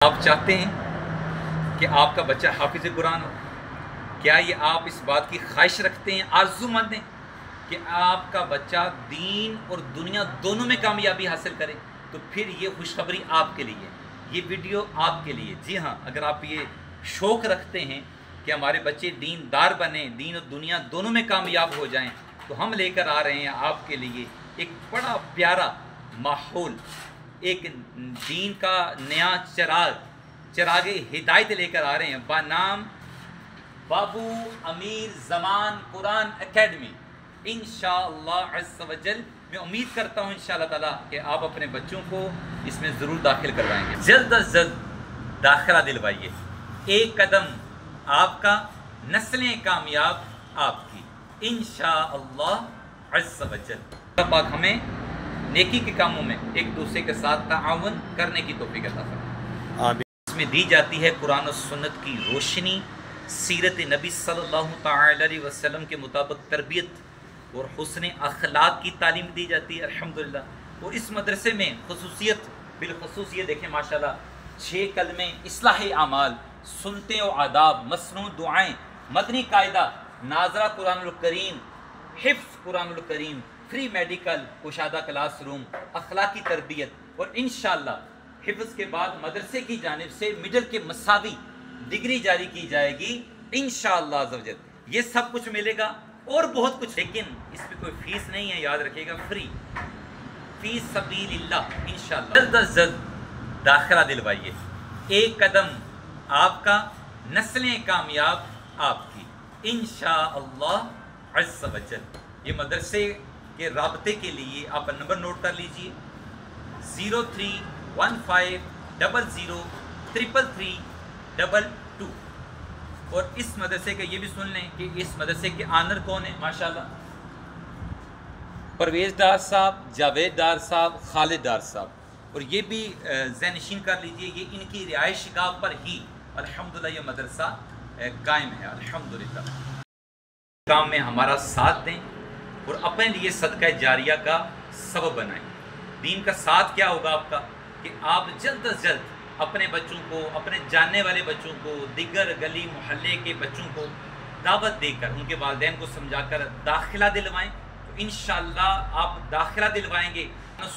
آپ چاہتے ہیں کہ آپ کا بچہ حافظ قرآن ہو؟ کیا یہ آپ اس بات کی خواہش رکھتے ہیں، آرزو مند ہیں کہ آپ کا بچہ دین اور دنیا دونوں میں کامیابی حاصل کرے؟ تو پھر یہ خوشخبری آپ کے لیے، یہ ویڈیو آپ کے لیے۔ جی ہاں، اگر آپ یہ شوق رکھتے ہیں کہ ہمارے بچے دیندار بنیں، دین اور دنیا دونوں میں کامیاب ہو جائیں، تو ہم لے کر آ رہے ہیں آپ کے لیے ایک بڑا پیارا ماحول، ایک دین کا نیا چراغ ہدایت لے کر آ رہے ہیں بنام بابو امیر زمان قرآن اکیڈمی۔ انشاءاللہ عز و جل میں امید کرتا ہوں انشاءاللہ تعالیٰ کہ آپ اپنے بچوں کو اس میں ضرور داخل کروائیں گے۔ جلد از جلد داخلہ دلوائیے، ایک قدم آپ کا، نسلیں کامیاب آپ کی، انشاءاللہ عز و جل۔ اللہ پاک ہمیں نیکی کے کاموں میں ایک دوسرے کے ساتھ تعاون کرنے کی توفیق عطا فرمائے۔ آمین۔ اس میں دی جاتی ہے قرآن و سنت کی روشنی، سیرت نبی صلی اللہ تعالی علیہ وسلم کے مطابق تربیت اور حسن اخلاق کی تعلیم دی جاتی ہے الحمدللہ۔ اور اس مدرسے میں بالخصوص یہ دیکھیں ماشاءاللہ 6 کلمے، اصلاح اعمال، سنتے و آداب، مسنون دعائیں، مدنی قاعدہ، ناظرہ قرآن الکریم، حفظ قرآن الکریم، فری میڈیکل، کشادہ کلاس روم، اخلاقی تربیت، اور انشاءاللہ حفظ کے بعد مدرسے کی جانب سے مڈل کے مساوی ڈگری جاری کی جائے گی انشاءاللہ عز و جل۔ یہ سب کچھ ملے گا اور بہت کچھ، لیکن اس پہ کوئی فیس نہیں ہے، یاد رکھیے گا، فری، فی سبیل اللہ انشاءاللہ۔ جلد از جلد داخلہ دلوائیے، ایک قدم آپ کا، نسلیں کامیاب آپ کی، انشاءاللہ عز و جل۔ یہ مدرسے کے رابطے کے لیے آپ نمبر نوٹ کر لیجئے، 0315003332۔ اور اس مدرسے کا یہ بھی سن لیں کہ اس مدرسے کے آنر کون ہیں ماشاءاللہ، پرویز ڈار صاحب، جاوید ڈار صاحب، خالد ڈار صاحب۔ اور یہ بھی ذہن نشین کر لیجئے، یہ ان کی رہائش گاہ پر ہی الحمدللہ یہ مدرسہ قائم ہے الحمدللہ۔ کام میں ہمارا ساتھ دیں اور اپنے لیے صدقہ جاریہ کا سبب بنائیں۔ دین کا ساتھ کیا ہوگا آپ کا کہ آپ جلد از جلد اپنے بچوں کو، اپنے جاننے والے بچوں کو، دیگر گلی محلے کے بچوں کو دعوت دے کر، ان کے والدین کو سمجھا کر داخلہ دلوائیں۔ تو انشاءاللہ آپ داخلہ دلوائیں گے،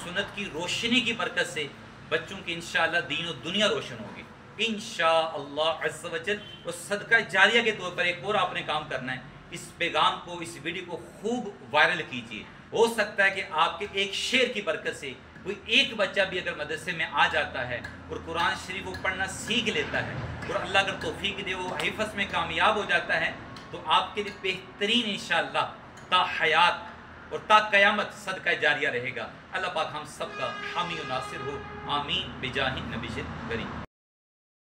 سنت کی روشنی کی برکت سے بچوں کی انشاءاللہ دین و دنیا روشن ہوگی انشاءاللہ عز و جل۔ اور صدقہ جاریہ کے طور پر ایک اور آپ نے کام کرنا ہے، اس پیغام کو، اس ویڈیو کو خوب وائرل کیجئے۔ ہو سکتا ہے کہ آپ کے ایک شیئر کی برکت سے کوئی ایک بچہ بھی اگر مدرسے میں آ جاتا ہے اور قرآن شریف کو پڑھنا سیکھ لیتا ہے، اور اللہ اگر توفیق دے وہ حفظ میں کامیاب ہو جاتا ہے، تو آپ کے لیے بہترین انشاءاللہ تا حیات اور تا قیامت صدقہ جاریہ رہے گا۔ اللہ پاک ہم سب کا حامی و ناصر ہو، آمین بجاہ نبی کریم۔